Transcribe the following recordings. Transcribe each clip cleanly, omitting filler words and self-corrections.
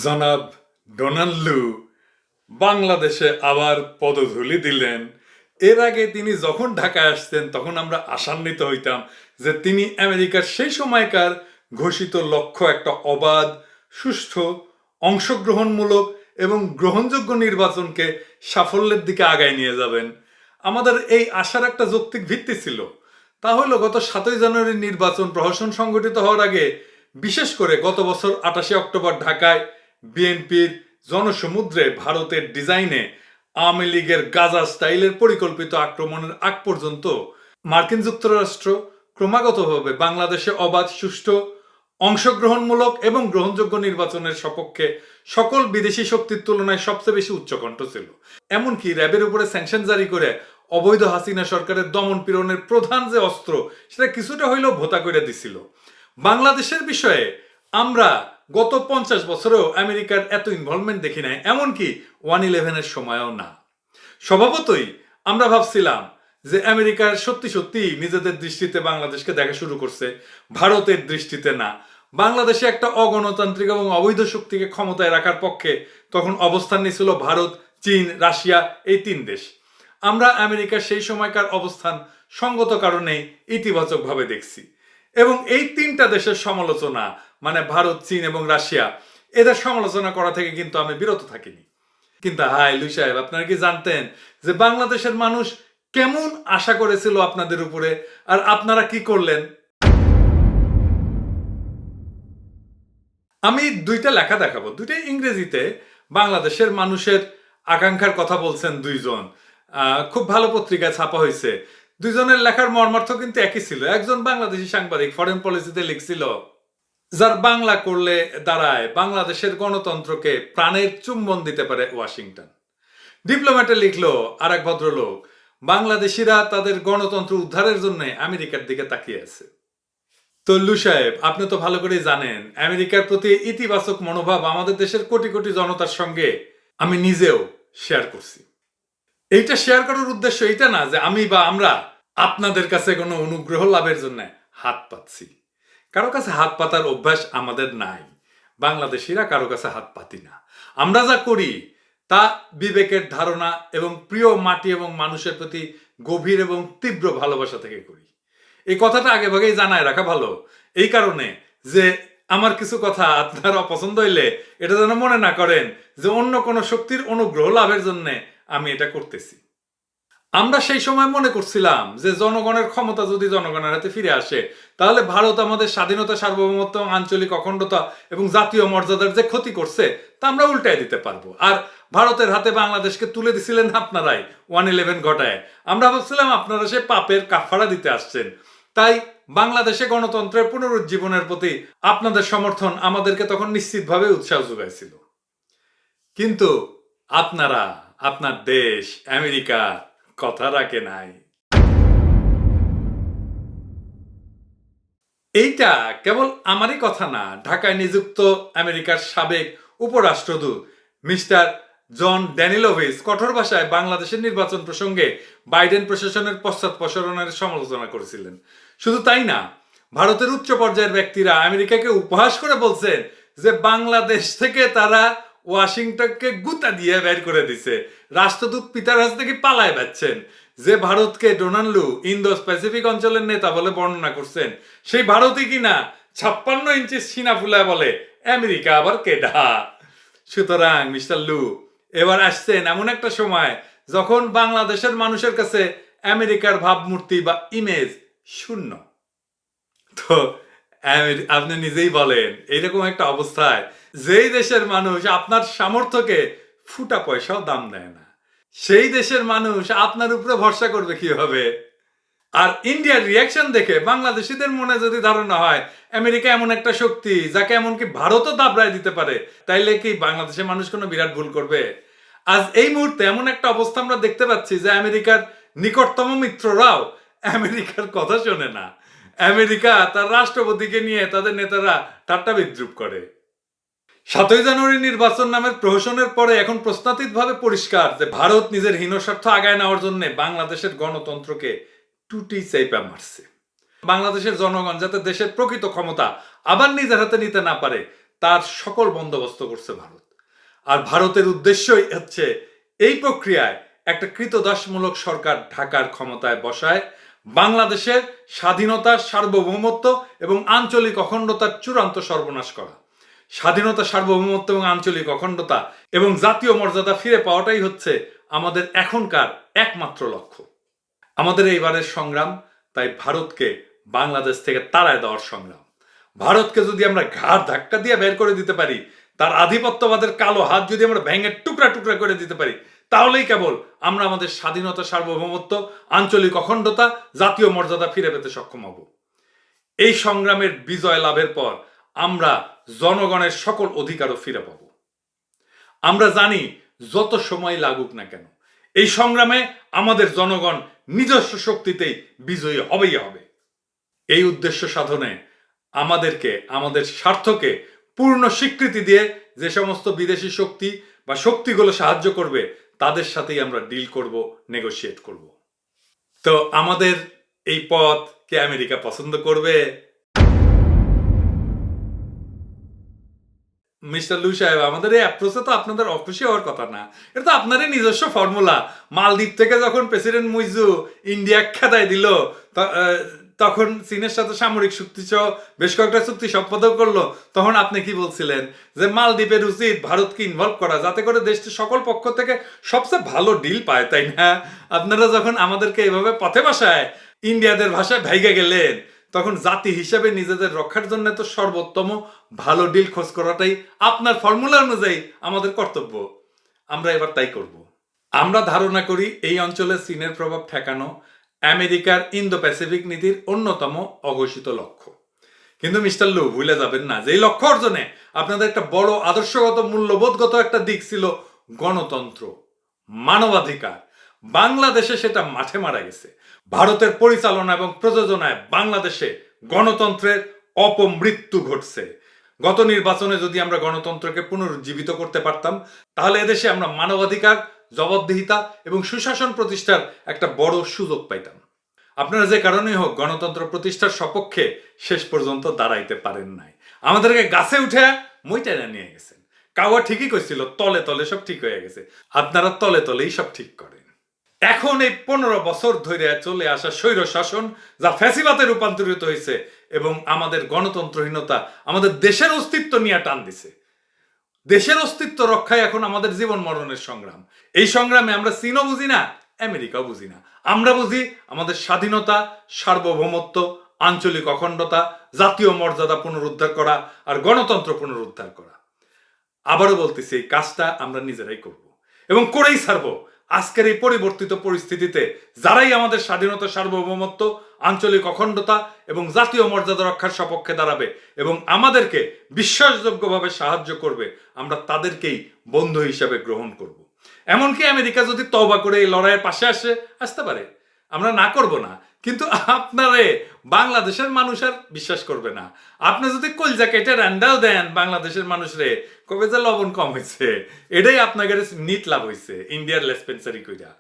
জনাব ডোনাল্ড লু বাংলাদেশে আবার পদধূলি দিলেন। এর আগে তিনি যখন ঢাকায় আসতেন তখন আমরা আশান্বিত হইতাম যে তিনি আমেরিকার সেই সময়কার ঘোষিত লক্ষ্য একটা অবাধ, সুষ্ঠু, অংশগ্রহণমূলক এবং গ্রহণযোগ্য নির্বাচনকে সাফল্যের দিকে আগায় নিয়ে যাবেন। আমাদের এই আশার একটা যৌক্তিক ভিত্তি ছিল। তা হলো গত 7ই জানুয়ারি নির্বাচন প্রহসন সংগঠিত হওয়ার আগে, বিশেষ করে গত বছর 28শে অক্টোবর ঢাকায় বিএনপির জনসমুদ্রে ভারতের ডিজাইনে আওয়ামী লীগের গাজা স্টাইলের পরিকল্পিত আক্রমণের আগ পর্যন্ত মার্কিন যুক্তরাষ্ট্র ক্রমাগতভাবে বাংলাদেশে অবাধ, সুষ্ঠু, অংশগ্রহণমূলক এবং গ্রহণযোগ্য নির্বাচনের সপক্ষে সকল বিদেশি শক্তির তুলনায় সবচেয়ে বেশি উচ্চকণ্ঠ ছিল। এমনকি র্যাবের উপরে স্যাংশন জারি করে অবৈধ হাসিনা সরকারের দমন পীড়নের প্রধান যে অস্ত্র, সেটা কিছুটা হইলেও ভোতা করে দিছিল। বাংলাদেশের বিষয়ে আমরা গত 50 বছরেও আমেরিকার এত ইনভলভমেন্ট দেখি নাই, এমনকি 1/11-এর সময়ও না। স্বভাবতই আমরা ভাবছিলাম যে আমেরিকার সত্যি সত্যি নিজেদের দৃষ্টিতে বাংলাদেশকে দেখা শুরু করছে, ভারতের দৃষ্টিতে না। বাংলাদেশে একটা অগণতান্ত্রিক এবং অবৈধ শক্তিকে ক্ষমতায় রাখার পক্ষে তখন অবস্থান নিয়েছিল ভারত, চীন, রাশিয়া, এই 3 দেশ। আমরা আমেরিকার সেই সময়কার অবস্থান সঙ্গত কারণে ইতিবাচকভাবে দেখছি এবং এই 3টা দেশের সমালোচনা, মানে ভারত, চীন এবং রাশিয়া, এদের সমালোচনা করা থেকে কিন্তু আমি বিরত থাকিনি। কিন্তু হাই লুই সাহেব, আপনারা কি জানতেন যে বাংলাদেশের মানুষ কেমন আশা করেছিল আপনাদের উপরে, আর আপনারা কি করলেন? আমি 2টা লেখা দেখাবো, 2টাই ইংরেজিতে। বাংলাদেশের মানুষের আকাঙ্ক্ষার কথা বলছেন 2জন, খুব ভালো পত্রিকায় ছাপা হয়েছে। 2জনের লেখার মর্মার্থ কিন্তু একই ছিল। একজন বাংলাদেশি সাংবাদিক ফরেন পলিসিতে লিখছিল, যার বাংলা করলে দাঁড়ায় বাংলাদেশের গণতন্ত্রকে প্রাণের চুম্বন দিতে পারে ওয়াশিংটন। ডিপ্লোম্যাটে লিখলো আর এক ভদ্রলোক, বাংলাদেশিরা তাদের গণতন্ত্র উদ্ধারের জন্য আমেরিকার দিকে তাকিয়ে আছে। তো লু সাহেব, আপনি তো ভালো করেই জানেন আমেরিকার প্রতি ইতিবাচক মনোভাব আমাদের দেশের কোটি কোটি জনতার সঙ্গে আমি নিজেও শেয়ার করছি। এইটা শেয়ার করার উদ্দেশ্য এইটা না যে আমি বা আমরা আপনাদের কাছে কোনো অনুগ্রহ লাভের জন্য হাত পাচ্ছি। কারো কাছে হাত পাতার অভ্যাস আমাদের নাই। বাংলাদেশিরা কারো কাছে হাত পাতি না। আমরা যা করি তা বিবেকের ধারণা এবং প্রিয় মাটি এবং মানুষের প্রতি গভীর এবং তীব্র ভালোবাসা থেকে করি। এই কথাটা আগে ভাগেই জানায় রাখা ভালো, এই কারণে যে আমার কিছু কথা আপনার অপছন্দ হইলে এটা যেন মনে না করেন যে অন্য কোনো শক্তির অনুগ্রহ লাভের জন্য আমি এটা করতেছি। আমরা সেই সময় মনে করছিলাম যে জনগণের ক্ষমতা যদি জনগণের হাতে ফিরে আসে, তাহলে ভারত আমাদের স্বাধীনতা, সার্বভৌমত্ব, আঞ্চলিক অখণ্ডতা এবং জাতীয় মর্যাদার যে ক্ষতি করছে তা আমরা উল্টাই দিতে পারবো। আর ভারতের হাতে বাংলাদেশকে তুলে দিছিলেন আপনারাই 1/11 ঘটায়। আমরা ভাবছিলাম আপনারা সে পাপের কাফারা দিতে আসছেন। তাই বাংলাদেশে গণতন্ত্রের পুনরুজ্জীবনের প্রতি আপনাদের সমর্থন আমাদেরকে তখন নিশ্চিতভাবে উৎসাহ যোগাইছিল। কিন্তু আপনারা, আপনার দেশ আমেরিকা কথা রাখে নাই। এইটা কেবল আমারই কথা না, ঢাকায় নিযুক্ত আমেরিকার সাবেক উপরাষ্ট্রদূত মিস্টার জন ড্যানিলোভিচ কঠোর ভাষায় বাংলাদেশের নির্বাচন প্রসঙ্গে বাইডেন প্রশাসনের পশ্চাৎপসরণের সমালোচনা করেছিলেন। শুধু তাই না, ভারতের উচ্চ পর্যায়ের ব্যক্তিরা আমেরিকাকে উপহাস করে বলছেন যে বাংলাদেশ থেকে তারা ওয়াশিংটনকে গুতা দিয়ে বের করে দিছে। রাষ্ট্রদূত পিতার কাছ থেকে পালায় যাচ্ছেন। যে ভারতকে ডোনাল্ড লু ইন্দো প্যাসিফিক অঞ্চলের নেতা বলে বর্ণনা করছেন, সেই ভারতই কিনা 56 ইঞ্চি সিনা ফুলায় বলে আমেরিকা আবার কেডা। সুতরাং মিস্টার লু এবার আসছেন এমন একটা সময় যখন বাংলাদেশের মানুষের কাছে আমেরিকার ভাবমূর্তি বা ইমেজ শূন্য। তো আপনি নিজেই বলেন, এইরকম একটা অবস্থায় যেই দেশের মানুষ আপনার সামর্থ্যকে ফুটা পয়সাও দাম দেয় না, সেই দেশের মানুষ আপনার উপরে ভরসা করবে কিভাবে? আর ইন্ডিয়ার রিয়াকশন দেখে বাংলাদেশিদের মনে যদি ধারণা হয় আমেরিকা এমন একটা শক্তি যাকে এমনকি ভারতও দাবড়ায় দিতে পারে, তাইলে কি বাংলাদেশের মানুষ কোনো বিরাট ভুল করবে? আজ এই মুহূর্তে এমন একটা অবস্থা আমরা দেখতে পাচ্ছি যে আমেরিকার নিকটতম মিত্ররাও আমেরিকার কথা শোনে না। আমেরিকা তার রাষ্ট্রপতিকে নিয়ে তাদের নেতারা ঠাট্টা বিদ্রুপ করে। 7ই জানুয়ারি নির্বাচন নামের প্রহসনের পরে এখন প্রশ্নাতীতভাবে পরিষ্কার যে ভারত নিজের হীনস্বার্থ আগায় নেওয়ার জন্য বাংলাদেশের গণতন্ত্রকে টুটি চাইপা মারছে। বাংলাদেশের জনগণ যাতে দেশের প্রকৃত ক্ষমতা আবার নিজের হাতে নিতে না পারে, তার সকল বন্দোবস্ত করছে ভারত। আর ভারতের উদ্দেশ্যই হচ্ছে এই প্রক্রিয়ায় একটা কৃতদাসমূলক সরকার ঢাকার ক্ষমতায় বসায় বাংলাদেশের স্বাধীনতা, সার্বভৌমত্ব এবং আঞ্চলিক অখণ্ডতার চূড়ান্ত সর্বনাশ করা। স্বাধীনতা, সার্বভৌমত্ব এবং আঞ্চলিক অখণ্ডতা এবং জাতীয় মর্যাদা ফিরে পাওয়াটাই হচ্ছে আমাদের এখনকার একমাত্র লক্ষ্য। আমাদের এইবারের সংগ্রাম তাই ভারতকে বাংলাদেশ থেকে তাড়ায় দেওয়ার সংগ্রাম। ভারতকে যদি আমরা ঘাড় ধাক্কা দিয়ে বের করে দিতে পারি, তার আধিপত্যবাদের কালো হাত যদি আমরা ভেঙে টুকরা টুকরা করে দিতে পারি, তাহলেই কেবল আমরা আমাদের স্বাধীনতা, সার্বভৌমত্ব, আঞ্চলিক অখণ্ডতা, জাতীয় মর্যাদা ফিরে পেতে সক্ষম হব। এই সংগ্রামের বিজয় লাভের পর আমরা জনগণের সকল অধিকারও ফিরে পাব। আমরা জানি যত সময় লাগুক না কেন এই সংগ্রামে আমাদের জনগণ নিজস্ব শক্তিতেই বিজয়ী হবেই হবে। এই উদ্দেশ্য সাধনে আমাদেরকে আমাদের স্বার্থকে পূর্ণ স্বীকৃতি দিয়ে যে সমস্ত বিদেশি শক্তি বা শক্তিগুলো সাহায্য করবে তাদের সাথেই আমরা ডিল করব, নেগোশিয়েট করব। তো আমাদের এই পথ কে আমেরিকা পছন্দ করবে? মিস্টার লু সাহেব, আমাদের এই অ্যাপ্রোচে তো আপনাদের অখুশি হওয়ার কথা না। এটা তো আপনারই নিজস্ব ফর্মুলা। মালদ্বীপ থেকে যখন প্রেসিডেন্ট মুইজু ইন্ডিয়া খেদাই দিল, তখন চীনের সাথে সামরিক চুক্তি সহ বেশ কয়েকটা চুক্তি সম্পাদন করলো, তখন আপনি কি বলছিলেন যে মালদ্বীপের উচিত ভারতকে ইনভলভ করা, যাতে করে দেশটি সকল পক্ষ থেকে সবচেয়ে ভালো ডিল পায়, তাই না? আপনারা যখন আমাদেরকে এভাবে পথে বসায় ইন্ডিয়াদের ভাষায় ভাইগে গেলেন, তখন জাতি হিসেবে নিজেদের রক্ষার জন্য তো সর্বোত্তম ভালো ডিল খোঁজ করাটাই আপনার ফর্মুলা অনুযায়ী আমাদের কর্তব্য। আমরা এবার তাই করব। আমরা ধারণা করি এই অঞ্চলে চীনের প্রভাব ঠেকানো আমেরিকার ইন্দো প্যাসিফিক নীতির অন্যতম অঘোষিত লক্ষ্য। কিন্তু মিস্টার লু, ভুলে যাবেন না যে এই লক্ষ্য অর্জনে আপনাদের একটা বড় আদর্শগত, মূল্যবোধগত একটা দিক ছিল গণতন্ত্র, মানবাধিকার। বাংলাদেশে সেটা মাঠে মারা গেছে। ভারতের পরিচালনা এবং প্রযোজনায় বাংলাদেশে গণতন্ত্রের অপমৃত্যু ঘটছে। গত নির্বাচনে যদি আমরা গণতন্ত্রকে পুনরুজ্জীবিত করতে পারতাম, তাহলে এদেশে আমরা মানবাধিকার, জবাবদিহিতা এবং সুশাসন প্রতিষ্ঠার একটা বড় সুযোগ পাইতাম। আপনারা যে কারণেই হোক গণতন্ত্র প্রতিষ্ঠার সপক্ষে শেষ পর্যন্ত দাঁড়াইতে পারেন নাই। আমাদেরকে গাছে উঠে মইটাইনা নিয়ে গেছেন। কাওয়া ঠিকই কইছিল, তলে তলে সব ঠিক হয়ে গেছে। আপনারা তলে তলেই সব ঠিক করেন। এখন এই 15 বছর ধরে চলে আসা স্বৈর শাসন যা ফ্যাসিবাদে রূপান্তরিত হয়েছে এবং আমাদের গণতন্ত্রহীনতা আমাদের দেশের অস্তিত্ব নিয়ে টান দিছে। দেশের অস্তিত্ব রক্ষায় এখন আমাদের জীবন মরণের সংগ্রাম। এই সংগ্রামে আমরা চীনও বুঝি না, আমেরিকাও বুঝি না। আমরা বুঝি আমাদের স্বাধীনতা, সার্বভৌমত্ব, আঞ্চলিক অখণ্ডতা, জাতীয় মর্যাদা পুনরুদ্ধার করা আর গণতন্ত্র পুনরুদ্ধার করা। আবারও বলতেছি, এই কাজটা আমরা নিজেরাই করব এবং করেই ছাড়বো। আজকের এই পরিবর্তিত পরিস্থিতিতে যারাই আমাদের স্বাধীনতা, সার্বভৌমত্ব, আঞ্চলিক অখণ্ডতা এবং জাতীয় মর্যাদা রক্ষার সপক্ষে দাঁড়াবে এবং আমাদেরকে বিশ্বাসযোগ্যভাবে সাহায্য করবে, আমরা তাদেরকেই বন্ধু হিসাবে গ্রহণ করব। এমনকি আমেরিকা যদি তওবা করে এই লড়াইয়ের পাশে আসতে পারে, আমরা না করব না। কিন্তু আপনারে বাংলাদেশের মানুষ আর বিশ্বাস করবে না। আপনি যদি কলজা কেটে রান্দাও দেন বাংলাদেশের মানুষরে, কবে যে লবণ কম হয়েছে, এটাই আপনাদের নিট লাভ হয়েছে ইন্ডিয়ার লেসপেন্সারি কইরা।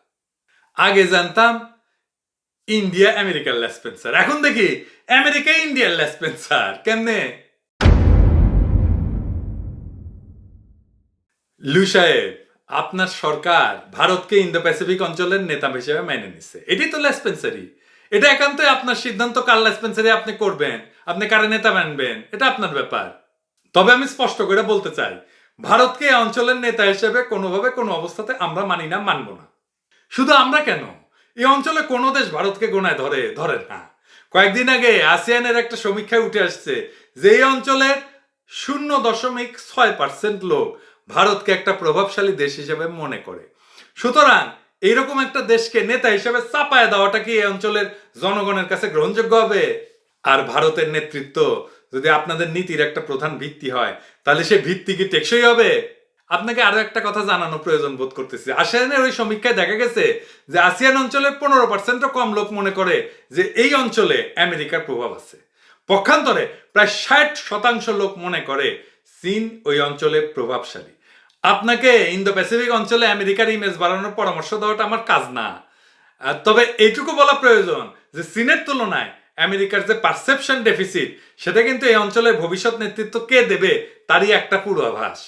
আগে জানতাম ইন্ডিয়া আমেরিকার লেসপেন্সার, এখন দেখি আমেরিকা ইন্ডিয়ার লেসপেন্সার। কেমনে? লু সাহেব, আপনার সরকার ভারতকে ইন্দো প্যাসিফিক অঞ্চলের নেতা হিসেবে মেনে নিচ্ছে, এটাই তো লেসপেন্সারি। এটা একান্তই আপনার সিদ্ধান্ত, কার লেসপেন্সারি আপনি করবেন, আপনি কারে নেতা মানবেন, এটা আপনার ব্যাপার। তবে আমি স্পষ্ট করে বলতে চাই, ভারতকে এই অঞ্চলের নেতা হিসেবে কোনোভাবে কোনো অবস্থাতে আমরা মানি না, মানব না। শুধু আমরা কেন, এই অঞ্চলে কোনো দেশ ভারতকে গোনায় ধরে না। কয়েকদিন আগে আসিয়ানের একটা সমীক্ষায় উঠে আসছে যে এই অঞ্চলের 0.6% লোক ভারতকে একটা প্রভাবশালী দেশ হিসেবে মনে করে। সুতরাং এইরকম একটা দেশকে নেতা হিসেবে চাপায় দেওয়াটা কি এই অঞ্চলের জনগণের কাছে গ্রহণযোগ্য হবে? আর ভারতের নেতৃত্ব যদি আপনাদের নীতির একটা প্রধান ভিত্তি হয়, তাহলে সে ভিত্তি কি টেকসই হবে? আপনাকে আরো একটা কথা জানানো প্রয়োজন বোধ করতেছি। আসিয়ানের ওই সমীক্ষায় দেখা গেছে যে আসিয়ান অঞ্চলের 15% কম লোক মনে করে যে এই অঞ্চলে আমেরিকার প্রভাব আছে। পক্ষান্তরে প্রায় 60% লোক মনে করে চীন ওই অঞ্চলে প্রভাবশালী। আপনাকে ইন্দো প্যাসিফিক অঞ্চলে আমেরিকার ইমেজ বাড়ানোর পরামর্শ দেওয়াটা আমার কাজ না। তবে এইটুকু বলা প্রয়োজন যে চীনের তুলনায় আমেরিকার যে পারসেপশন ডেফিসিট, সেটা কিন্তু এই অঞ্চলের ভবিষ্যৎ নেতৃত্ব কে দেবে তারই একটা পূর্বাভাস।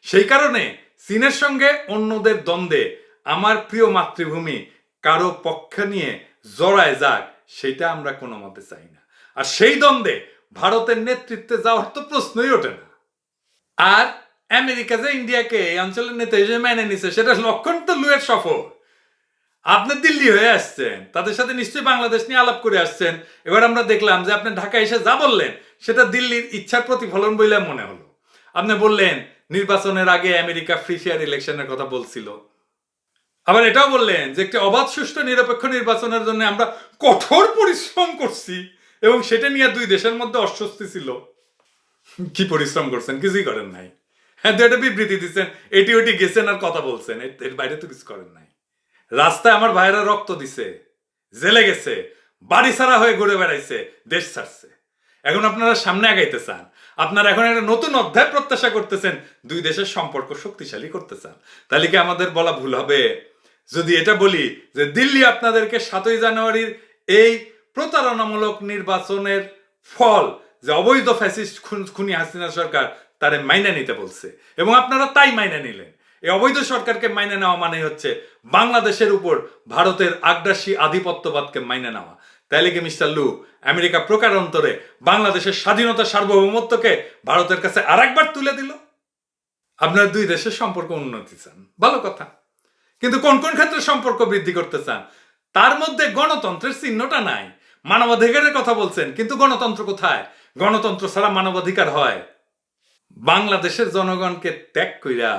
সেই কারণে চীনের সঙ্গে অন্যদের দ্বন্দ্বে আমার প্রিয় মাতৃভূমি কারো পক্ষ নিয়ে জড়ায় যাক, সেটা আমরা কোনো মতে চাই না। আর সেই দ্বন্দ্বে ভারতের নেতৃত্বে যাওয়ার তো প্রশ্নই ওঠে না। আর আমেরিকা যে ইন্ডিয়াকে এই অঞ্চলের নেতা হিসেবে মেনে নিছে, সেটা লক্ষণ তো লুয়ের সফর। আপনি দিল্লি হয়ে আসছেন, তাদের সাথে নিশ্চয়ই বাংলাদেশ নিয়ে আলাপ করে আসছেন। এবার আমরা দেখলাম যে আপনি ঢাকা এসে যা বললেন সেটা দিল্লির ইচ্ছার প্রতিফলন বলে মনে হলো। আপনি বললেন নির্বাচনের আগে আমেরিকা ফ্রি ফেয়ার ইলেকশনের কথা বলছিল। আবার এটাও বললেন যে একটি অবাধ সুষ্ঠু নিরপেক্ষ নির্বাচনের জন্য আমরা কঠোর পরিশ্রম করছি এবং সেটা নিয়ে দুই দেশের মধ্যে অস্বস্তি ছিল। কি পরিশ্রম করছেন? কিছুই করেন নাই। হ্যাঁ, একটা বিবৃতি দিচ্ছেন, এটি ওটি গেছেন আর কথা বলছেন, এর বাইরে তো কিছু করেন নাই। রাস্তায় আমার ভাইরা রক্ত দিছে, জেলে গেছে, বাড়ি ছাড়া হয়ে ঘুরে বেড়াইছে, দেশ ছাড়ছে। এখন আপনারা সামনে আগাইতে চান, আপনারা এখন একটা নতুন অধ্যায় প্রত্যাশা করতেছেন, দুই দেশের সম্পর্ক শক্তিশালী করতে চান। তাহলে কি আমাদের বলা ভুল হবে যদি এটা বলি যে দিল্লি আপনাদেরকে 7ই জানুয়ারির এই প্রতারণামূলক নির্বাচনের ফল, যে অবৈধ ফ্যাসিস্ট খুনি হাসিনা সরকার তারে মাইনা নিতে বলছে, এবং আপনারা তাই মাইনা নিলেন। এই অবৈধ সরকারকে মাইনে নেওয়া মানে হচ্ছে বাংলাদেশের উপর ভারতের আগ্রাসী আধিপত্যবাদকে মাইনে নেওয়া। তাইলে কি মিস্টার লু, আমেরিকা প্রকারান্তরে বাংলাদেশের স্বাধীনতা সার্বভৌমত্বকে ভারতের কাছে আরেকবার তুলে দিল? আপনার দুই দেশের সম্পর্ক উন্নতি চান, ভালো কথা, কিন্তু কোন কোন ক্ষেত্রে সম্পর্ক বৃদ্ধি করতে চান? তার মধ্যে গণতন্ত্রের চিহ্নটা নাই। মানবাধিকারের কথা বলছেন, কিন্তু গণতন্ত্র কোথায়? গণতন্ত্র ছাড়া মানবাধিকার হয়? বাংলাদেশের জনগণকে ত্যাগ কইরা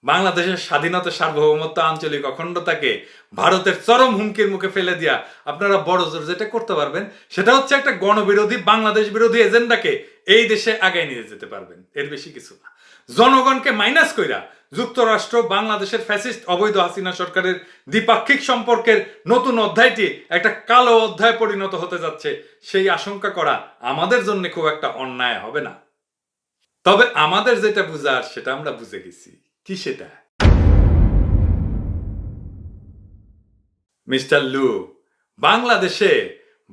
বাংলাদেশের স্বাধীনতা সার্বভৌমত্ব আঞ্চলিক অখণ্ডতাকে ভারতের চরম হুমকির মুখে ফেলে দিয়া আপনারা বড় জোর যেটা করতে পারবেন, সেটা হচ্ছে একটা গণবিরোধী বাংলাদেশ বিরোধী এজেন্ডাকে এই দেশে আগায় নিয়ে যেতে পারবেন, এর বেশি কিছু না। জনগণকে মাইনাস কইরা যুক্তরাষ্ট্র বাংলাদেশের ফ্যাসিস্ট অবৈধ হাসিনা সরকারের দ্বিপাক্ষিক সম্পর্কের নতুন অধ্যায়টি একটা কালো অধ্যায় পরিণত হতে যাচ্ছে, সেই আশঙ্কা করা আমাদের জন্য খুব একটা অন্যায় হবে না। তবে আমাদের যেটা বুঝার সেটা আমরা বুঝে গেছি। কি সেটা? মিস্টার লু, বাংলাদেশে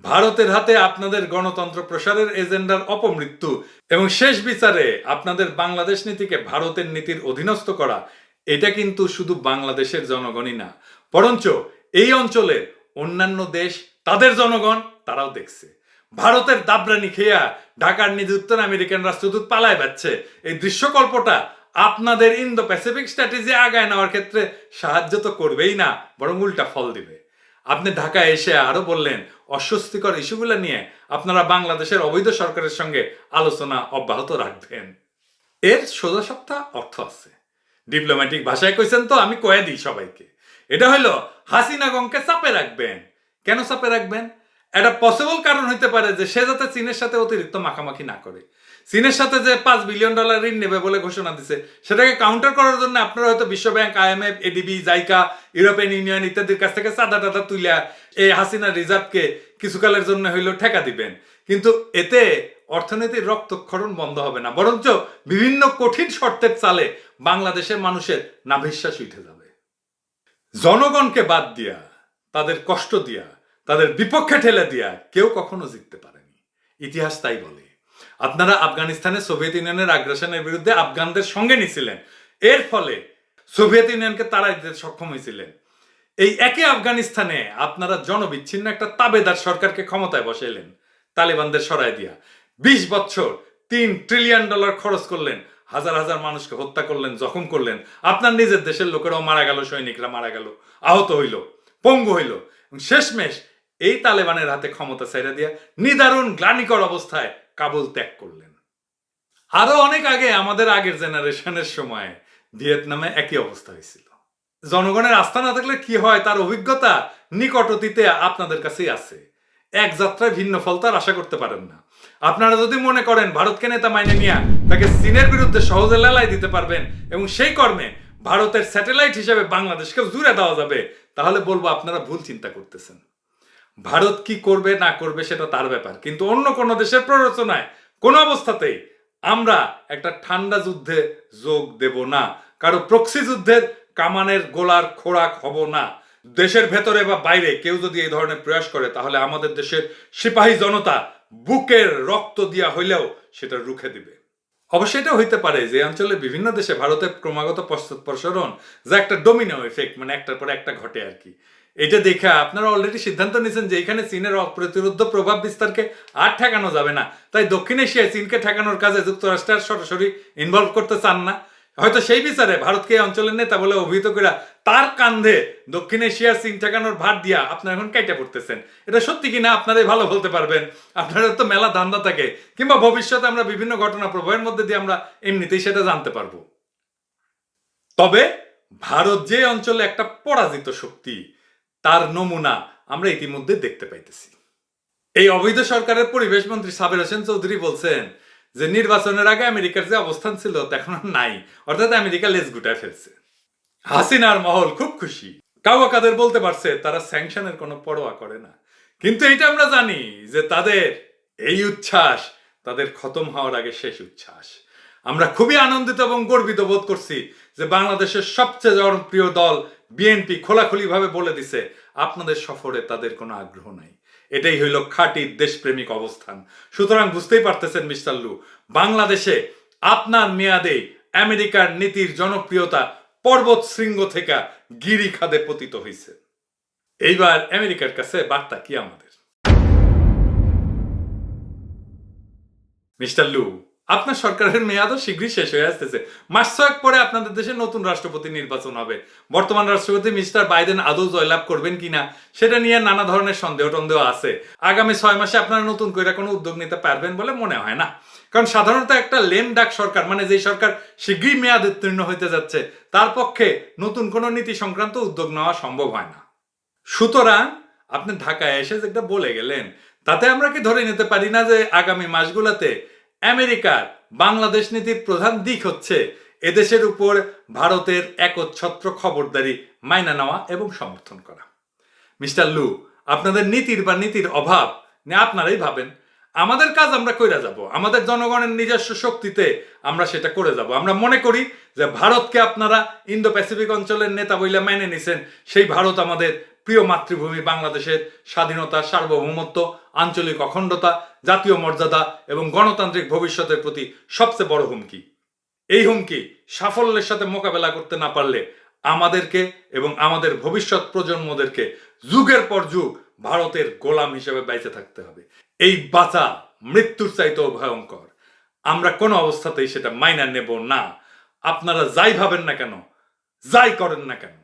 ভারতের হাতে আপনাদের গণতন্ত্র প্রসারের এজেন্ডার অপমৃত্যু এবং শেষ বিচারে আপনাদের বাংলাদেশ নীতিকে ভারতের নীতির অধীনস্থ করা, এটা কিন্তু শুধু বাংলাদেশের জনগণই না, বরঞ্চ এই অঞ্চলের অন্যান্য দেশ, তাদের জনগণ, তারাও দেখছে। ভারতের দাবরানি খেয়া ঢাকার নিযুক্ত আমেরিকান রাষ্ট্রদূত পালায় যাচ্ছে, এই দৃশ্যকল্পটা আপনাদের ইন্দো প্যাসিফিক স্ট্র্যাটেজি আগায় নেওয়ার ক্ষেত্রে সাহায্য তো করবেই না, বরং উল্টা ফল দিবে। আপনি ঢাকায় এসে আরো বললেন অস্বস্তিকর ইস্যুগুলো নিয়ে আপনারা বাংলাদেশের অবৈধ সরকারের সঙ্গে আলোচনা অব্যাহত রাখবেন। এর সোজা সাপটা অর্থ আছে। ডিপ্লোম্যাটিক ভাষায় কইছেন তো, আমি কয়ে দিই সবাইকে। এটা হলো হাসিনা গংকে চাপে রাখবেন। কেন চাপে রাখবেন? একটা পসিবল কারণ হইতে পারে যে সে যাতে চীনের সাথে অতিরিক্ত মাখামাখি না করে। চীনের সাথে যে $5 বিলিয়ন ঋণ নেবে বলে ঘোষণা দিছে, সেটাকে কাউন্টার করার জন্য আপনারা হয়তো বিশ্বব্যাংক, IMF, ADB, JICA, European union ইত্যাদির কাছ থেকে চাঁদা টাদা তুলিয়া এই হাসিনা রিজার্ভকে কিছুকালের জন্য হইলেও ঠেকা দিবেন। কিন্তু এতে অর্থনীতির রক্তক্ষরণ বন্ধ হবে না, বরঞ্চ বিভিন্ন কঠিন শর্তের চালে বাংলাদেশের মানুষের নাভিশ্বাস উঠে যাবে। জনগণকে বাদ দিয়া, তাদের কষ্ট দিয়া, তাদের বিপক্ষে ঠেলে দিয়া কেউ কখনো জিততে পারেনি, ইতিহাস তাই বলে। আপনারা আফগানিস্তানে সোভিয়েত ইউনিয়নের আগ্রাসনের বিরুদ্ধে আফগানদের সঙ্গে নিয়েছিলেন, এর ফলে সোভিয়েত ইউনিয়নকে তাড়াই দিতে সক্ষম হয়েছিলেন। এই একই আফগানিস্তানে আপনারা জনবিচ্ছিন্ন একটা তাবেদার সরকারকে ক্ষমতায় বসাইলেন, তালেবানদের সরাই দিয়া। 20 বছর $3 ট্রিলিয়ন খরচ করলেন, হাজার হাজার মানুষকে হত্যা করলেন, জখম করলেন। আপনার নিজের দেশের লোকেরাও মারা গেল, সৈনিকরা মারা গেল, আহত হইল, পঙ্গু হইল। শেষমেশ এই তালেবানের হাতে ক্ষমতা ছেড়ে দিয়া নিদারুণ গ্লানিকর অবস্থায় কাবুল ত্যাগ করলেন। আরো অনেক আগে আমাদের আগের জেনারেশনের সময় ভিয়েতনামে একই অবস্থা হয়েছিল। জনগণের আস্থা না থাকলে কি হয় তার অভিজ্ঞতা নিকট অতীতে আপনাদের কাছেই আছে। এক যাত্রায় ভিন্ন ফল তার আশা করতে পারেন না। আপনারা যদি মনে করেন ভারতকে নেতা মাইনে নিয়ে তাকে চীনের বিরুদ্ধে সহজে লেলাই দিতে পারবেন এবং সেই কর্মে ভারতের স্যাটেলাইট হিসেবে বাংলাদেশকে জুড়ে দেওয়া যাবে, তাহলে বলবো আপনারা ভুল চিন্তা করতেছেন। ভারত কি করবে না করবে সেটা তার ব্যাপার, কিন্তু অন্য কোনো দেশের প্ররোচনায় কোনো অবস্থাতেই আমরা একটা ঠান্ডা যুদ্ধে যোগ দেব না, কারো প্রক্সি যুদ্ধের কামানের গোলার খোরাক হব না। দেশের ভেতরে বা বাইরে কেউ যদি এই ধরনের প্রয়াস করে তাহলে আমাদের দেশের সিপাহী জনতা বুকের রক্ত দিয়া হইলেও সেটা রুখে দিবে। অবশ্য এটা হইতে পারে যে অঞ্চলে বিভিন্ন দেশে ভারতের ক্রমাগত পশ্চাৎপসরণ যা একটা ডোমিনো এফেক্ট, মানে একটার পর একটা ঘটে আর কি। এটা দেখে আপনারা অলরেডি সিদ্ধান্ত নিয়েছেন যে এখানে চীনের অপ্রতিরোধ্য প্রভাব বিস্তারকে আর ঠেকানো যাবে না, তাই দক্ষিণ এশিয়ায় চীনকে ঠেকানোর কাজে যুক্তরাষ্ট্র আর সরাসরি ইনভলভ করতে চান না। হয়তো সেই বিচারে ভারতকে এই অঞ্চলের নেতা বলে অভিহিত করে তার কান্ধে দক্ষিণ এশিয়ার চীন ঠেকানোর ভার দিয়া আপনারা এখন কাইটা পড়তেছেন। এটা সত্যি কিনা আপনারাই ভালো বলতে পারবেন, আপনাদের তো মেলা ধান্দা থাকে, কিংবা ভবিষ্যতে আমরা বিভিন্ন ঘটনা প্রবাহের মধ্যে দিয়ে আমরা এমনিতেই সেটা জানতে পারবো। তবে ভারত যে অঞ্চলে একটা পরাজিত শক্তি, তার নমুনা আমরা ইতিমধ্যে দেখতে পাইতেছি। এই অবৈধ সরকারের পরিবেশ মন্ত্রী সাবের হোসেন চৌধুরী বলছেন যে নির্বাচনের আগে আমেরিকার যে অবস্থান ছিল এখন আর নাই, অর্থাৎ আমেরিকা লেজ গুটায় ফেলছে। হাসিনার মহল খুব খুশি, কাদের বলতে পারছে তারা স্যাংশনের কোনো পরোয়া করে না। কিন্তু এইটা আমরা জানি যে তাদের এই উচ্ছ্বাস তাদের খতম হওয়ার আগে শেষ উচ্ছ্বাস। আমরা খুবই আনন্দিত এবং গর্বিত বোধ করছি যে বাংলাদেশের সবচেয়ে জনপ্রিয় দল বিএনপি খোলাখুলি ভাবে বলে দিছে আপনাদের সফরে তাদের কোনো আগ্রহ নাই। এটাই হইল খাঁটি দেশপ্রেমিক অবস্থান। সুতরাং বুঝতেই পারতেছেন মিস্টার লু, বাংলাদেশে আপনার মেয়াদে আমেরিকার নীতির জনপ্রিয়তা পর্বত শৃঙ্গ থেকে গিরি খাদে পতিত হয়েছে। এইবার আমেরিকার কাছে বার্তা কি আমাদের? মিস্টার লু, আপনার সরকারের মেয়াদও শীঘ্রই শেষ হয়ে আসতেছে। মাস 6 পরে আপনাদের দেশে নতুন রাষ্ট্রপতি নির্বাচন হবে। বর্তমান রাষ্ট্রপতি মিস্টার বাইডেন আদৌ জয়লাভ করবেন কিনা সেটা নিয়ে নানা ধরনের সন্দেহ টন্দেহ আছে। আগামী 6 মাসে আপনারা নতুন করে কোনো উদ্যোগ নিতে পারবেন বলে মনে হয় না, কারণ সাধারণত একটা লেম ডাক সরকার, মানে যেই সরকার শীঘ্রই মেয়াদ উত্তীর্ণ হইতে যাচ্ছে, তার পক্ষে নতুন কোনো নীতি সংক্রান্ত উদ্যোগ নেওয়া সম্ভব হয় না। সুতরাং আপনি ঢাকায় এসে যেটা বলে গেলেন তাতে আমরা কি ধরে নিতে পারি না যে আগামী মাসগুলোতে আমেরিকার বাংলাদেশ নীতির প্রধান দিক হচ্ছে এদেশের উপর ভারতের একচ্ছত্র খবরদারি মাইনা নেওয়া এবং সমর্থন করা? মিস্টার লু, আপনাদের নীতির অভাব নিয়ে আপনারাই ভাবেন। আমাদের কাজ আমরা কইরা যাব, আমাদের জনগণের নিজস্ব শক্তিতে আমরা সেটা করে যাব। আমরা মনে করি যে ভারতকে আপনারা ইন্দো প্যাসিফিক অঞ্চলের নেতা বইলা মেনে নিছেন, সেই ভারত আমাদের প্রিয় মাতৃভূমি বাংলাদেশের স্বাধীনতা, সার্বভৌমত্ব, আঞ্চলিক অখণ্ডতা, জাতীয় মর্যাদা এবং গণতান্ত্রিক ভবিষ্যতের প্রতি সবচেয়ে বড় হুমকি। এই হুমকি সাফল্যের সাথে মোকাবেলা করতে না পারলে আমাদেরকে এবং আমাদের ভবিষ্যৎ প্রজন্মদেরকে যুগের পর যুগ ভারতের গোলাম হিসেবে বেঁচে থাকতে হবে। এই বাঁচা মৃত্যুর চাইতেও ভয়ঙ্কর। আমরা কোনো অবস্থাতেই সেটা মাইনা নেব না। আপনারা যাই ভাবেন না কেন, যাই করেন না কেন,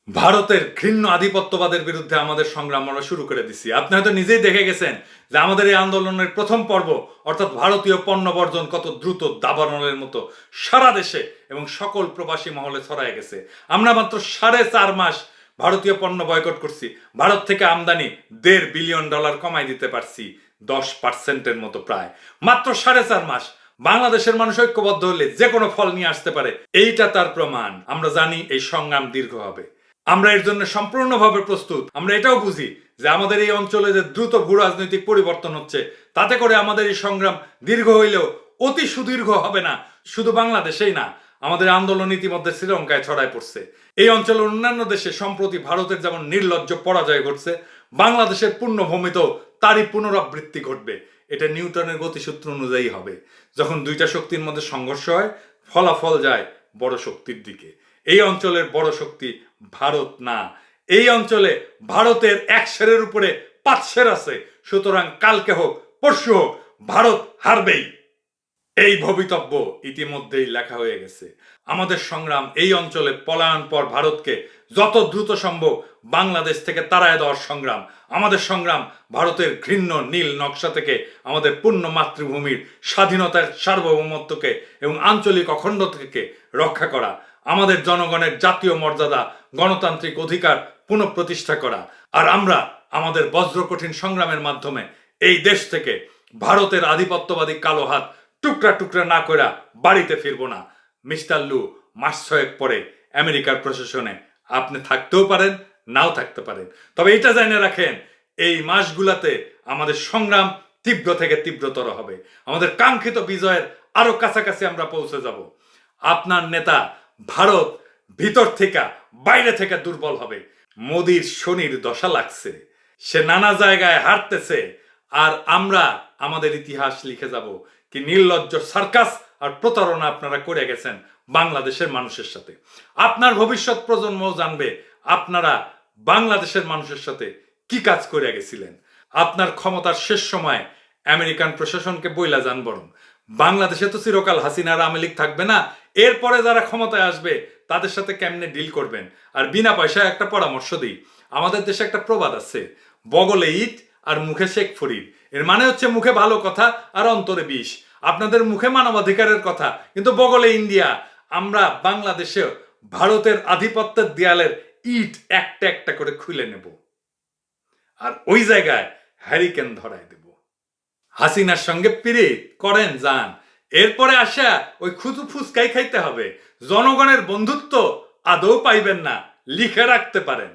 ভারতের ঘৃণ্য আধিপত্যবাদের বিরুদ্ধে আমাদের সংগ্রাম আমরা শুরু করে দিছি। আপনি হয়তো নিজেই দেখে গেছেন যে আমাদের এই আন্দোলনের প্রথম পর্ব অর্থাৎ ভারতীয় পণ্য বর্জন কত দ্রুত দাবানলের মতো সারা দেশে এবং সকল প্রবাসী মহলে ছড়ায় গেছে। আমরা মাত্র 4.5 মাস ভারতীয় পণ্য বয়কট করছি, ভারত থেকে আমদানি $1.5 বিলিয়ন কমাই দিতে পারছি 10% মতো, প্রায় মাত্র 4.5 মাস। বাংলাদেশের মানুষ ঐক্যবদ্ধ হলে যে কোনো ফল নিয়ে আসতে পারে, এইটা তার প্রমাণ। আমরা জানি এই সংগ্রাম দীর্ঘ হবে, আমরা এর জন্য সম্পূর্ণভাবে প্রস্তুত। আমরা এটাও বুঝি যে আমাদের এই অঞ্চলে যে দ্রুত ভূ রাজনৈতিক পরিবর্তন হচ্ছে, তাতে করে আমাদের এই সংগ্রাম দীর্ঘ হইলেও অতি সুদীর্ঘ হবে না। শুধু বাংলাদেশেই না, আমাদের আন্দোলন ইতিমধ্যে শ্রীলঙ্কায় ছড়ায় পড়ছে। এই অঞ্চলের অন্যান্য দেশে সম্প্রতি ভারতের যেমন নির্লজ্জ পরাজয় ঘটছে, বাংলাদেশের পূর্ণভূমিতেও তারই পুনরাবৃত্তি ঘটবে। এটা নিউটনের গতিসূত্র অনুযায়ী হবে। যখন দুইটা শক্তির মধ্যে সংঘর্ষ হয়, ফলাফল যায় বড় শক্তির দিকে। এই অঞ্চলের বড় শক্তি ভারত না, এই অঞ্চলে ভারতের 1 সেরের উপরে 5 সের আছে। সুতরাং কালকে হোক পরশু হোক ভারত হারবেই, এই ভবিতব্য ইতিমধ্যেই লেখা হয়ে গেছে। আমাদের সংগ্রাম এই অঞ্চলে পলায়ন পর ভারতকে যত দ্রুত সম্ভব বাংলাদেশ থেকে তাড়ায় দেওয়ার সংগ্রাম। আমাদের সংগ্রাম ভারতের ঘৃণ্য নীল নকশা থেকে আমাদের পূর্ণ মাতৃভূমির স্বাধীনতার সার্বভৌমত্বকে এবং আঞ্চলিক অখণ্ডতাকে রক্ষা করা, আমাদের জনগণের জাতীয় মর্যাদা, গণতান্ত্রিক অধিকার পুনঃপ্রতিষ্ঠা করা। আর আমরা আমাদের বজ্রকঠিন সংগ্রামের মাধ্যমে এই দেশ থেকে ভারতের আধিপত্যবাদী কালো হাত টুকরা টুকরা না করে বাড়িতে ফিরবো না। মিস্টার লু, মাস 6 পরে আমেরিকার প্রশাসনে আপনি থাকতেও পারেন, নাও থাকতে পারেন। তবে এটা জেনে রাখেন, এই মাসগুলাতে আমাদের সংগ্রাম তীব্র থেকে তীব্রতর হবে। আমাদের কাঙ্ক্ষিত বিজয়ের আরো কাছাকাছি আমরা পৌঁছে যাব। আপনার নেতা ভারত ভিতর থেকে বাইরে থেকে দুর্বল হবে। মোদির শনির দশা লাগছে, সে নানা জায়গায় হারতেছে, আর আমরা আমাদের ইতিহাস লিখে যাব কি নির্লজ্জ সার্কাস আর প্রতারণা আপনারা করে গেছেন বাংলাদেশের মানুষের সাথে। আপনার ভবিষ্যৎ প্রজন্ম জানবে আপনারা বাংলাদেশের মানুষের সাথে কি কাজ করে গেছিলেন। আপনার ক্ষমতার শেষ সময় আমেরিকান প্রশাসনকে বইলা যান, বরং বাংলাদেশে তো চিরকাল হাসিনার আওয়ামী লীগ থাকবে না, এরপরে যারা ক্ষমতায় আসবে তাদের সাথে কেমনে ডিল করবেন। আর বিনা পয়সায় একটা পরামর্শ দিই, আমাদের দেশে একটা প্রবাদ আছে, বগলে ইট আর মুখে শেখ ফরিদ। এর মানে হচ্ছে মুখে ভালো কথা আর অন্তরে বিষ। আপনাদের মুখে মানবাধিকারের কথা, কিন্তু বগলে ইন্ডিয়া। আমরা বাংলাদেশে ভারতের আধিপত্যের দেয়ালের ইট একটা একটা করে খুলে নেব, আর ওই জায়গায় হ্যারিকেন ধরায় দেব। হাসিনার সঙ্গে পিরিত করেন যান, এরপরে আসা ওই খুচু ফুচকাই খাইতে হবে। জনগণের বন্ধুত্ব আদৌ পাইবেন না, লিখে রাখতে পারেন।